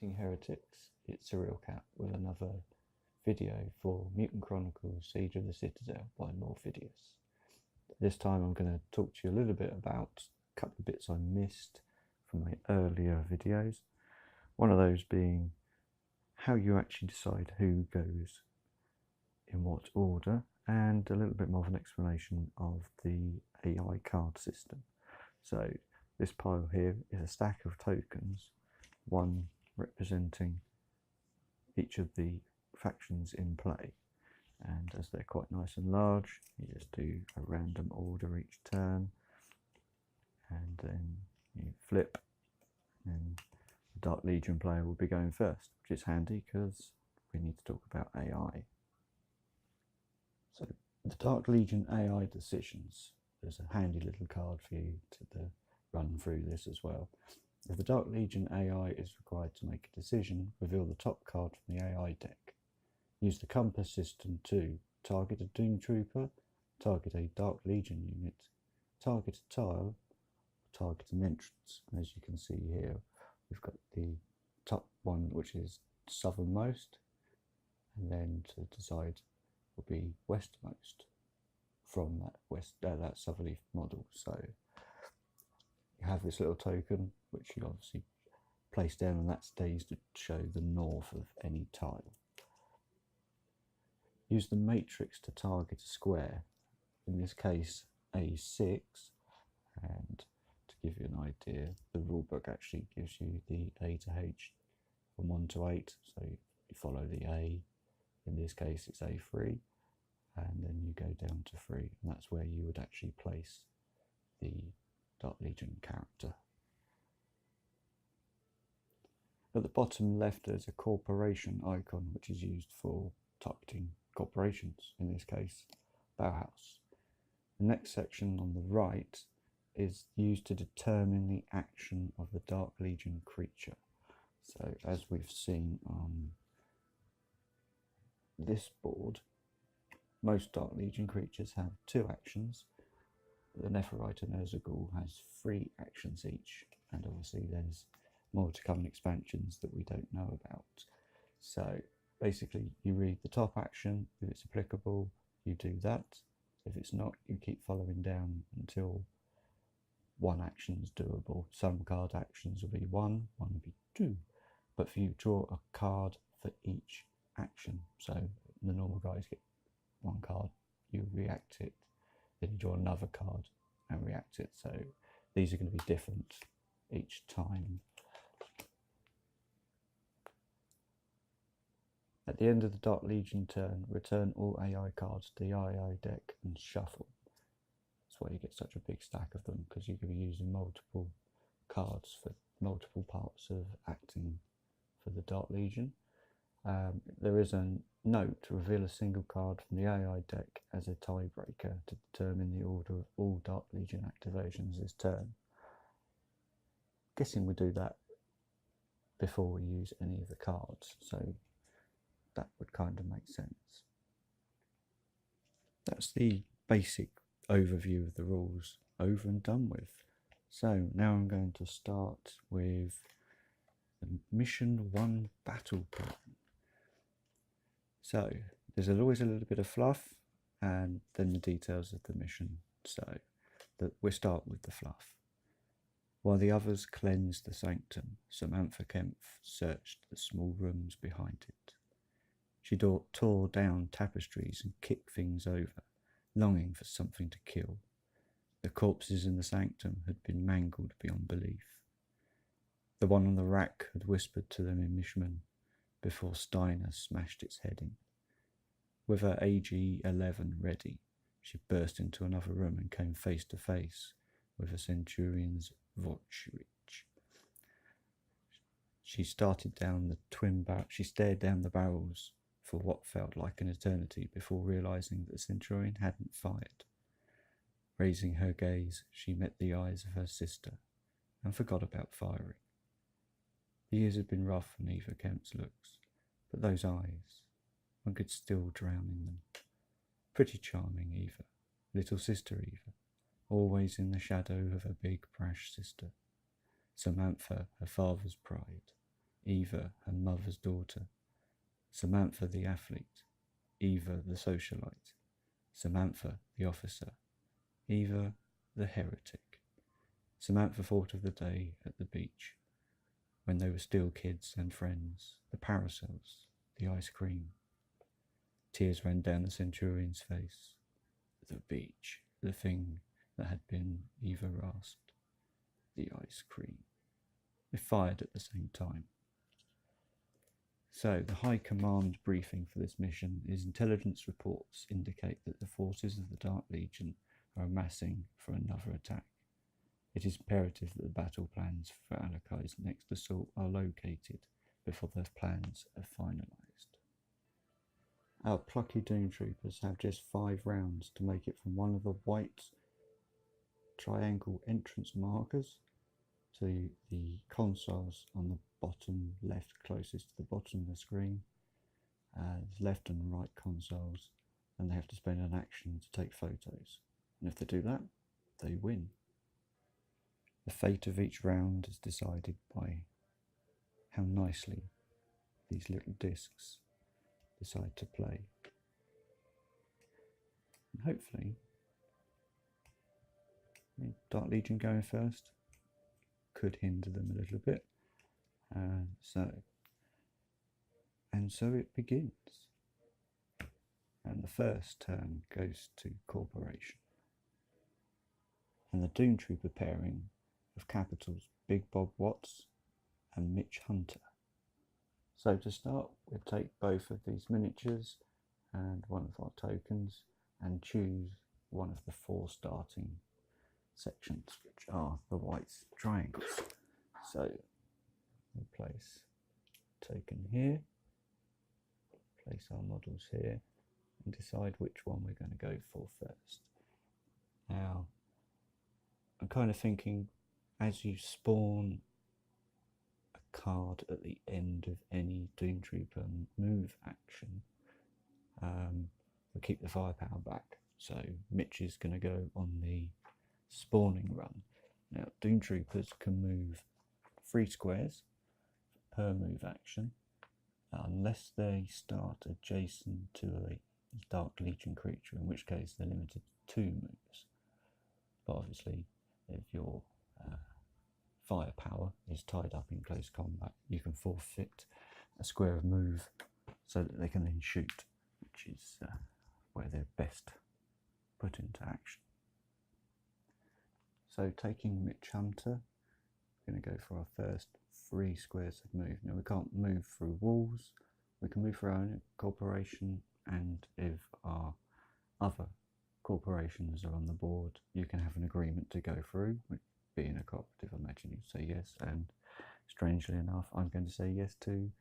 Eating Heretics, it's Serial Cat with another video for Mutant Chronicles Siege of the Citadel by Modiphius. This time I'm going to talk to you a little bit about a couple of bits I missed from my earlier videos. One of those being how you actually decide who goes in what order, and a little bit more of an explanation of the AI card system. So this pile here is a stack of tokens, one representing each of the factions in play, and as they're quite nice and large, you just do a random order each turn, and then you flip, and the Dark Legion player will be going first, which is handy because we need to talk about AI. So the Dark Legion AI decisions, there's a handy little card for you to run through this as well. If the Dark Legion AI is required to make a decision, reveal the top card from the AI deck. Use the compass system to target a Doomtrooper, target a Dark Legion unit, target a tile, target an entrance. And as you can see here, we've got the top one, which is southernmost, and then to the side will be westernmost from that southerly model. So you have this little token which you obviously place down, and that stays to show the north of any tile. Use the matrix to target a square, in this case A6, and to give you an idea, the rulebook actually gives you the A to H from 1 to 8, so you follow the A, in this case it's A3, and then you go down to 3, and that's where you would actually place the Dark Legion character. At the bottom left there's a corporation icon which is used for targeting corporations, in this case Bauhaus. The next section on the right is used to determine the action of the Dark Legion creature. So as we've seen on this board, most Dark Legion creatures have 2 actions. The Nephirite and Urzaghul has 3 actions each, and obviously there's more to come in expansions that we don't know about. So basically you read the top action, if it's applicable you do that, if it's not you keep following down until one action is doable. Some card actions will be 1, one will be 2, but if you draw a card for each action, so the normal guys get 1 card, you react it, then you draw another card and react it, so these are going to be different each time. At the end of the Dark Legion turn, return all AI cards to the AI deck and shuffle. That's why you get such a big stack of them, because you can be using multiple cards for multiple parts of acting for the Dark Legion. There is a note to reveal a single card from the AI deck as a tiebreaker to determine the order of all Dark Legion activations this turn. Guessing we do that before we use any of the cards, so that would kind of make sense. That's the basic overview of the rules over and done with. So now I'm going to start with the Mission 1 battle plan. So there's always a little bit of fluff and then the details of the mission. So we'll start with the fluff. While the others cleansed the sanctum, Samantha Kempf searched the small rooms behind it. She tore down tapestries and kicked things over, longing for something to kill. The corpses in the sanctum had been mangled beyond belief. The one on the rack had whispered to them in Mishman before Steiner smashed its head in. With her AG-11 ready, she burst into another room and came face to face with a Centurion's Vorchwich. She stared down the barrels for what felt like an eternity before realizing that the Centurion hadn't fired. Raising her gaze, she met the eyes of her sister and forgot about firing. The years had been rough on Eva Kemp's looks, but those eyes, one could still drown in them. Pretty charming Eva, little sister Eva, always in the shadow of her big brash sister. Samantha, her father's pride, Eva, her mother's daughter, Samantha the athlete, Eva the socialite, Samantha the officer, Eva the heretic. Samantha thought of the day at the beach, when they were still kids and friends, the parasols, the ice cream. Tears ran down the centurion's face. The beach, the thing that had been Eva rasped, the ice cream. They fired at the same time. So, the High Command briefing for this mission is intelligence reports indicate that the forces of the Dark Legion are amassing for another attack. It is imperative that the battle plans for Alakai's next assault are located before their plans are finalised. Our plucky Doomtroopers have just 5 rounds to make it from one of the white triangle entrance markers to the consoles on the bottom left, closest to the bottom of the screen, left and right consoles, and they have to spend an action to take photos. And if they do that, they win. The fate of each round is decided by how nicely these little discs decide to play. And hopefully, Dark Legion going first could hinder them a little bit. So it begins. And the first turn goes to Corporation. And the Doomtrooper pairing of Capitol's Big Bob Watts and Mitch Hunter. So to start, we'll take both of these miniatures and one of our tokens and choose one of the 4 starting sections, which are the white triangles. So we'll place token here, place our models here, and decide which one we're going to go for first. Now, I'm kind of thinking, as you spawn a card at the end of any Doomtrooper move action, we'll keep the firepower back. So Mitch is going to go on the spawning run. Now, Doomtroopers can move 3 squares per move action, unless they start adjacent to a Dark Legion creature, in which case they're limited to 2 moves. But obviously, if your firepower is tied up in close combat, you can forfeit a square of move so that they can then shoot, which is where they're best put into action. So taking Mitch Hunter, we're going to go for our first 3 squares of move. Now, we can't move through walls, we can move through our own corporation, and if our other corporations are on the board, you can have an agreement to go through. Being a cooperative, I imagine you'd say yes, and strangely enough, I'm going to say yes to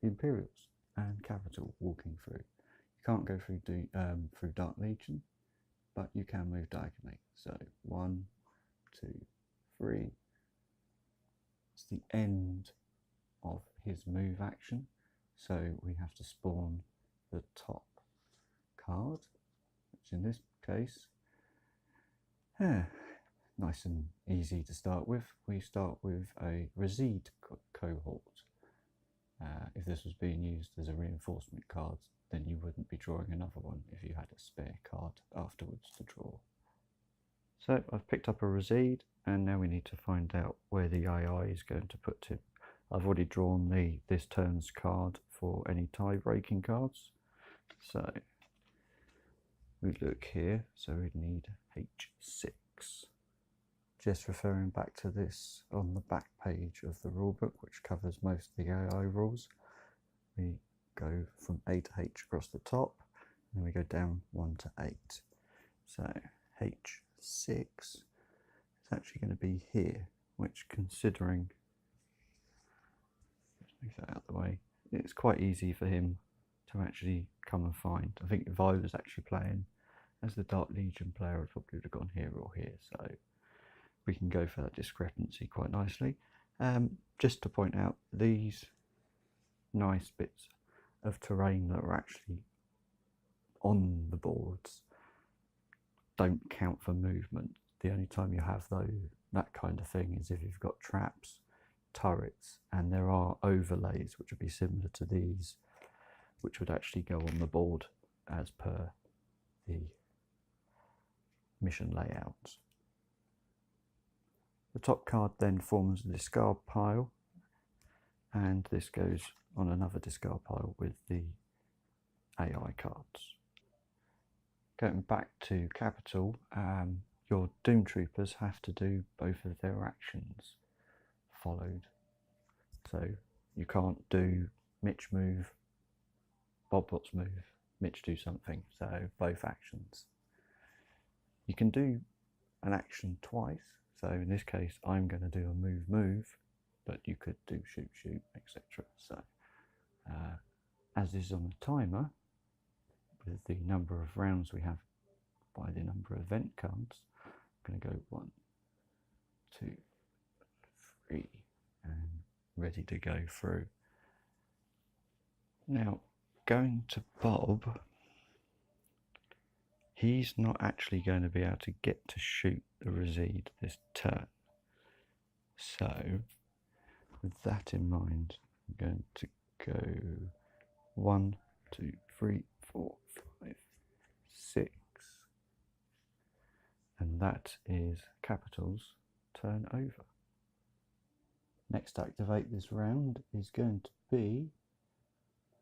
the Imperials and Capitol walking through. You can't go through through Dark Legion, but you can move diagonally. So 1, 2, 3. It's the end of his move action, so we have to spawn the top card, which in this case, nice and easy to start with. We start with a Resede cohort. If this was being used as a reinforcement card, then you wouldn't be drawing another one if you had a spare card afterwards to draw. So I've picked up a Resede, and now we need to find out where the AI is going to put him. I've already drawn this turn's card for any tie-breaking cards. So we look here, so we need H6. Just referring back to this on the back page of the rulebook, which covers most of the AI rules, we go from A to H across the top, and we go down 1 to 8. So H6 is actually going to be here, which, considering, let's move that out of the way, it's quite easy for him to actually come and find. I think if I was actually playing as the Dark Legion player, I probably would have gone here or here, so we can go for that discrepancy quite nicely. Just to point out, these nice bits of terrain that are actually on the boards don't count for movement. The only time you have that kind of thing is if you've got traps, turrets, and there are overlays which would be similar to these, which would actually go on the board as per the mission layout. The top card then forms a discard pile, and this goes on another discard pile with the AI cards. Going back to Capitol, your Doomtroopers have to do both of their actions followed. So you can't do Mitch move, Bob-Bot's move, Mitch do something, so both actions. You can do an action twice, so in this case I'm going to do a move, but you could do shoot, etc. So as is on the timer, with the number of rounds we have by the number of event cards, I'm going to go 1, 2, 3, and ready to go through. Now, going to Bob, he's not actually going to be able to get to shoot the Resede this turn. So, with that in mind, I'm going to go 1, 2, 3, 4, 5, 6. And that is Capitol's turn over. Next to activate this round is going to be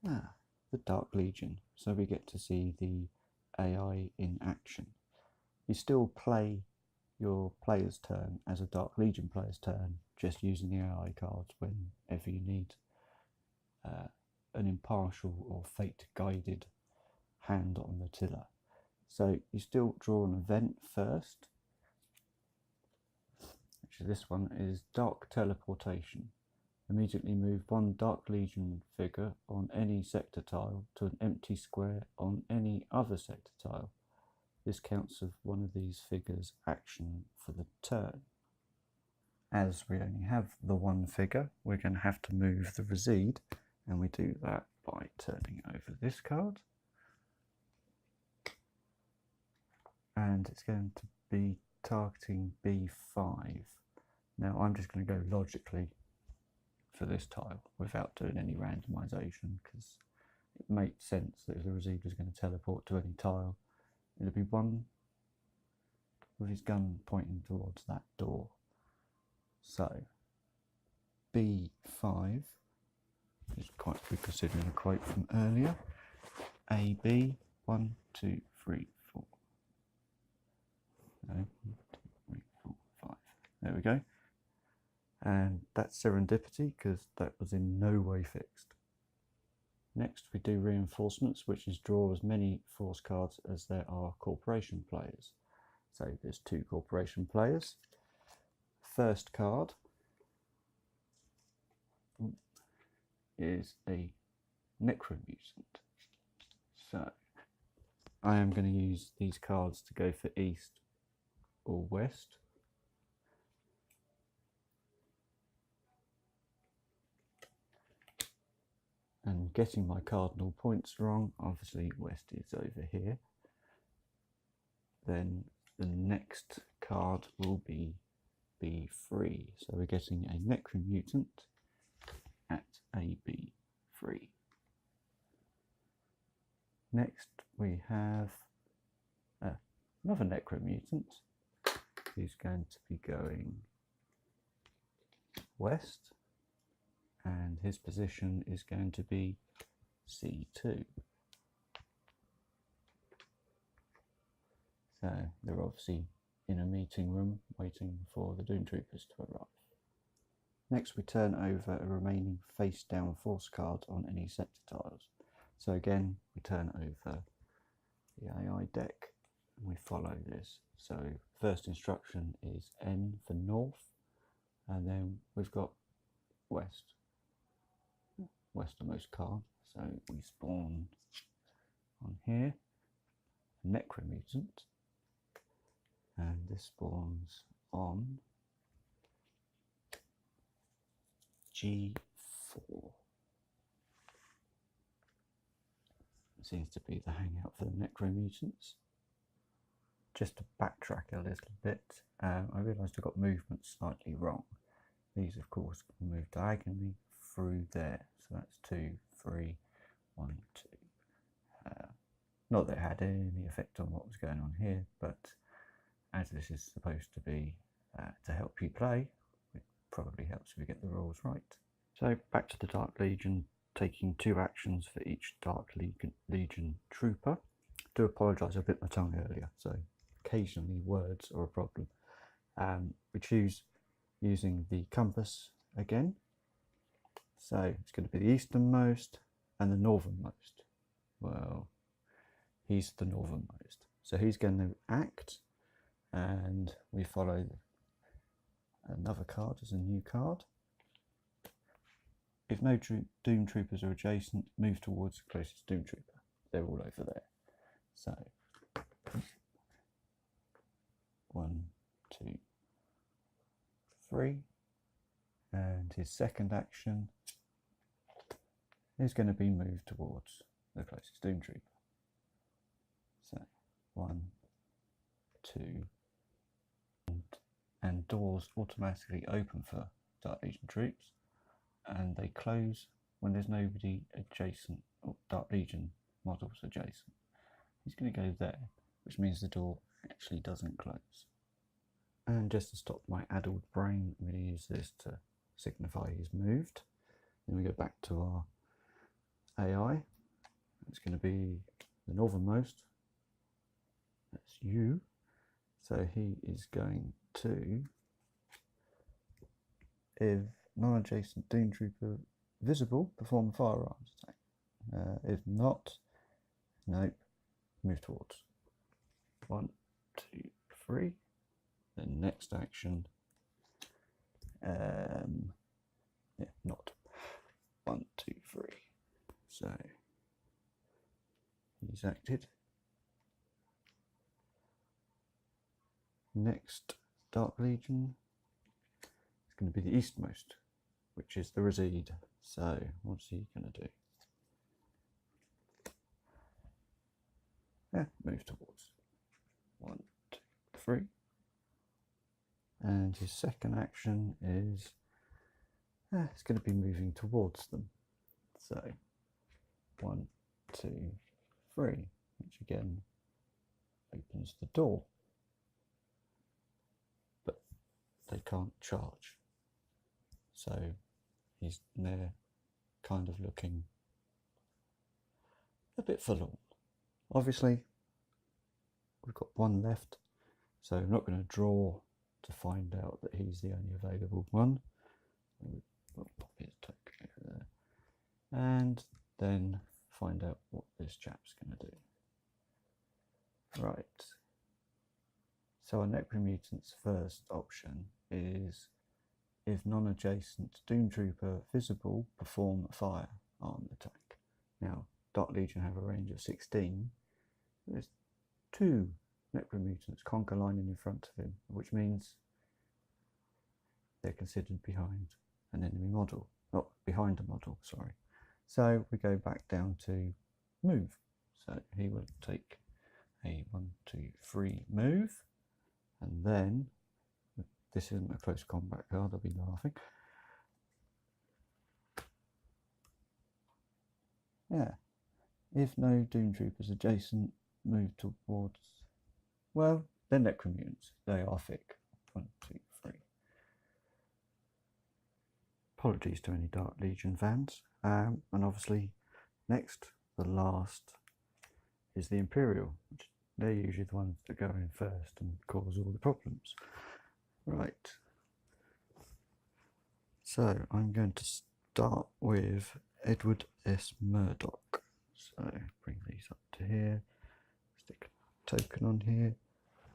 the Dark Legion. So we get to see the AI in action. You still play your player's turn as a Dark Legion player's turn, just using the AI cards whenever you need an impartial or fate-guided hand on the tiller. So you still draw an event first. Actually, this one is Dark Teleportation. Immediately move one Dark Legion figure on any sector tile to an empty square on any other sector tile. This counts as one of these figures' action for the turn. As we only have the one figure, we're going to have to move the Resede, and we do that by turning over this card. And it's going to be targeting B5. Now I'm just going to go logically for this tile without doing any randomization, because it makes sense that if the Resede is going to teleport to any tile, it'll be one with his gun pointing towards that door. So B5 is quite good considering a quote from earlier. AB 1, 2, 3, 4. No, 1, 2, 3, 4, 5. There we go. And that's serendipity because that was in no way fixed. Next we do reinforcements, which is draw as many force cards as there are corporation players. So there's 2 corporation players. First card is a Necromutant. So I am going to use these cards to go for east or west. And getting my cardinal points wrong, obviously west is over here. Then the next card will be B3. So we're getting a Necromutant at AB3. Next we have another Necromutant who's going to be going west, and his position is going to be C2. So they're obviously in a meeting room waiting for the Doomtroopers to arrive. Next we turn over a remaining face down force card on any sector tiles. So again we turn over the AI deck and we follow this. So first instruction is N for north, and then we've got west, westernmost card. So we spawn on here, Necromutant, and this spawns on G4. Seems to be the hangout for the Necromutants. Just to backtrack a little bit, I realised I got movement slightly wrong. these of course can move diagonally through there. So that's 2, 3, 1, 2. Not that it had any effect on what was going on here, but as this is supposed to be to help you play, it probably helps if you get the rules right. So back to the Dark Legion, taking 2 actions for each Dark Legion trooper. I do apologise, I bit my tongue earlier, so occasionally words are a problem. We choose using the compass again. So it's going to be the easternmost and the northernmost. Well, he's the northernmost. So he's going to act, and we follow another card as a new card. If no Doom Troopers are adjacent, move towards the closest Doom Trooper. They're all over there. So 1, 2, 3. And his second action is going to be moved towards the closest Doom Trooper. So 1, 2, and doors automatically open for Dark Legion troops, and they close when there's nobody adjacent, or Dark Legion models adjacent. He's going to go there, which means the door actually doesn't close. And just to stop my addled brain, I'm going to use this to signify he's moved. Then we go back to our AI. It's going to be the northernmost. That's you. So he is going to, if non-adjacent Doom Trooper visible, perform a firearms attack. If not, nope, move towards. 1, 2, 3. The next action, yeah, not 1, 2, 3. So he's acted. Next Dark Legion is going to be the eastmost, which is the Recede. So what's he going to do? Yeah, move towards. 1, 2, 3. And his second action is it's going to be moving towards them. So 1, 2, 3, which again opens the door. But they can't charge. So he's there kind of looking a bit forlorn. Obviously, we've got 1 left, so I'm not going to draw to find out that he's the only available one. We'll pop his token over there, and then find out what this chap's going to do. Right. So our Necromutant's first option is, if non-adjacent Doom Trooper visible, perform a firearm attack. Now, Dark Legion have a range of 16. There's 2 Necromutants conquer lining in front of him, which means they're considered behind an enemy model. Not behind a model, sorry. So we go back down to move. So he will take a 1, 2, 3 move, and then, this isn't a close combat card, I'll be laughing. Yeah, if no Doom Troopers adjacent, move towards, well, they're Necromutants, they are thick. 1, 2, 3. Apologies to any Dark Legion fans. And obviously, next, the last, is the Imperial, which they're usually the ones that go in first and cause all the problems. Right. So I'm going to start with Edward S. Murdoch. So bring these up to here. Stick a token on here.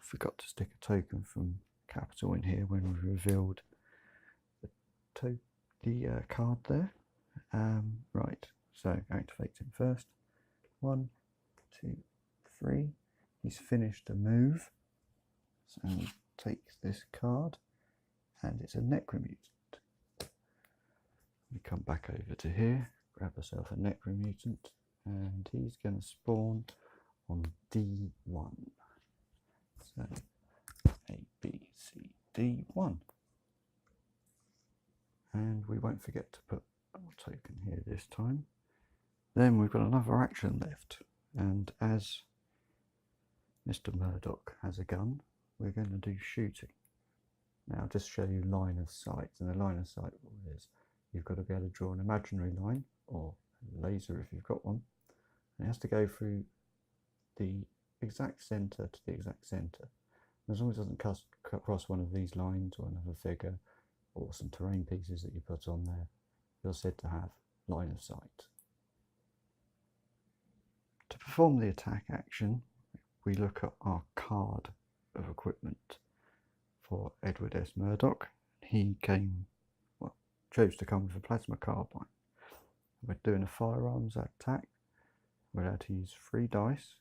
Forgot to stick a token from Capitol in here when we revealed the card there. Right. So activate him first. 1, 2, 3. He's finished a move. So he takes this card, and it's a Necromutant. We come back over to here, grab ourselves a Necromutant, and he's going to spawn on D1. So A, B, C, D1. And we won't forget to put our token here this time. Then we've got another action left, and as Mr. Murdoch has a gun, we're going to do shooting. Now, just show you line of sight, and the line of sight is you've got to be able to draw an imaginary line, or a laser if you've got one, and it has to go through the exact centre to the exact centre. As long as it doesn't cut across one of these lines or another figure or some terrain pieces that you put on there, you're said to have line of sight. To perform the attack action, we look at our card of equipment for Edward S. Murdoch. He chose to come with a plasma carbine. We're doing a firearms attack. We're allowed to use 3 dice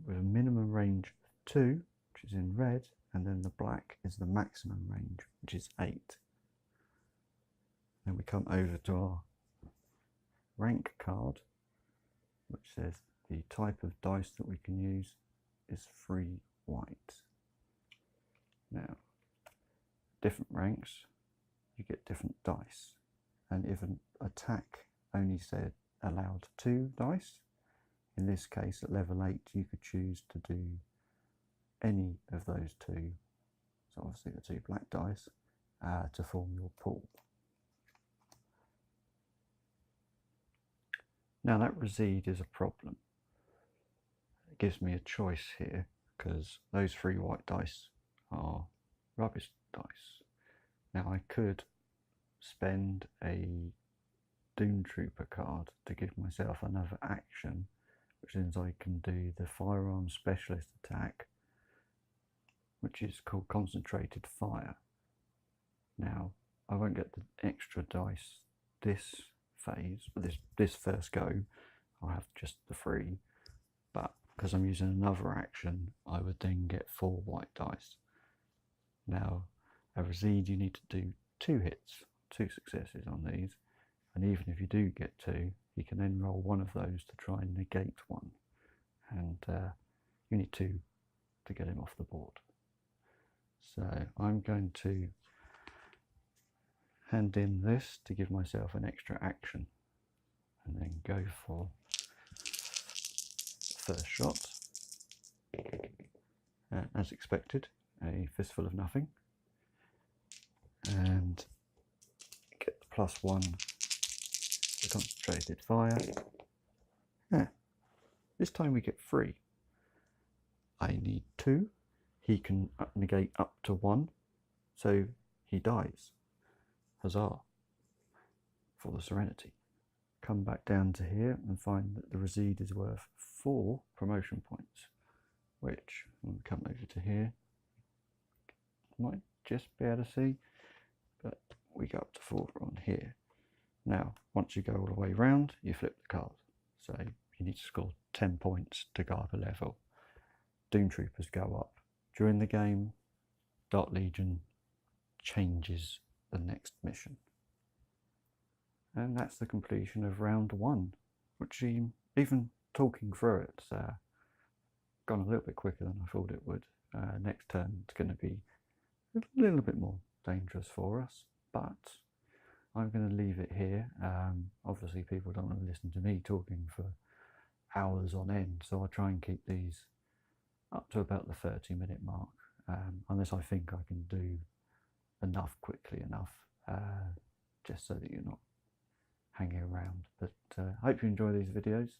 with a minimum range of 2, which is in red, and then the black is the maximum range, which is 8. Then we come over to our rank card, which says the type of dice that we can use is 3 white. Now, different ranks, you get different dice, and if an attack only said allowed 2 dice, in this case at level 8 you could choose to do any of those 2, so obviously the 2 black dice, to form your pool. Now that recede is a problem. It gives me a choice here because those 3 white dice are rubbish dice. Now I could spend a Doomtrooper card to give myself another action, which means I can do the firearm specialist attack, which is called concentrated fire. Now I won't get the extra dice this phase, this first go. I'll have just the 3, but because I'm using another action, I would then get 4 white dice. Now, a recede, you need to do 2 hits, 2 successes on these, and even if you do get 2, you can then roll one of those to try and negate one, and you need 2 to get him off the board. So I'm going to hand in this to give myself an extra action, and then go for first shot. As expected, a fistful of nothing, and get the +1 for concentrated fire. This time we get 3. I need 2. He can negate up to 1, so he dies. Huzzah for the Serenity. Come back down to here and find that the recede is worth 4 promotion points, which, when we come over to here, might just be able to see, but we go up to 4 on here. Now, once you go all the way round, you flip the card. So you need to score 10 points to go up a level. Doomtroopers go up. During the game, Dark Legion changes the next mission. And that's the completion of round 1, which even talking through it's gone a little bit quicker than I thought it would. Next turn it's going to be a little bit more dangerous for us, but I'm going to leave it here. Obviously people don't want to listen to me talking for hours on end, so I'll try and keep these up to about the 30-minute mark, unless I think I can do enough quickly enough, just so that you're not hanging around. But I hope you enjoy these videos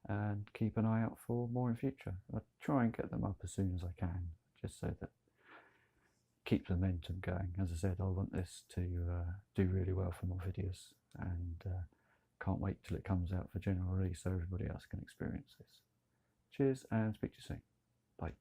and keep an eye out for more in future. I'll try and get them up as soon as I can, just so that keep the momentum going. As I said, I want this to do really well for more videos, and can't wait till it comes out for general release so everybody else can experience this. Cheers and speak to you soon. Bye.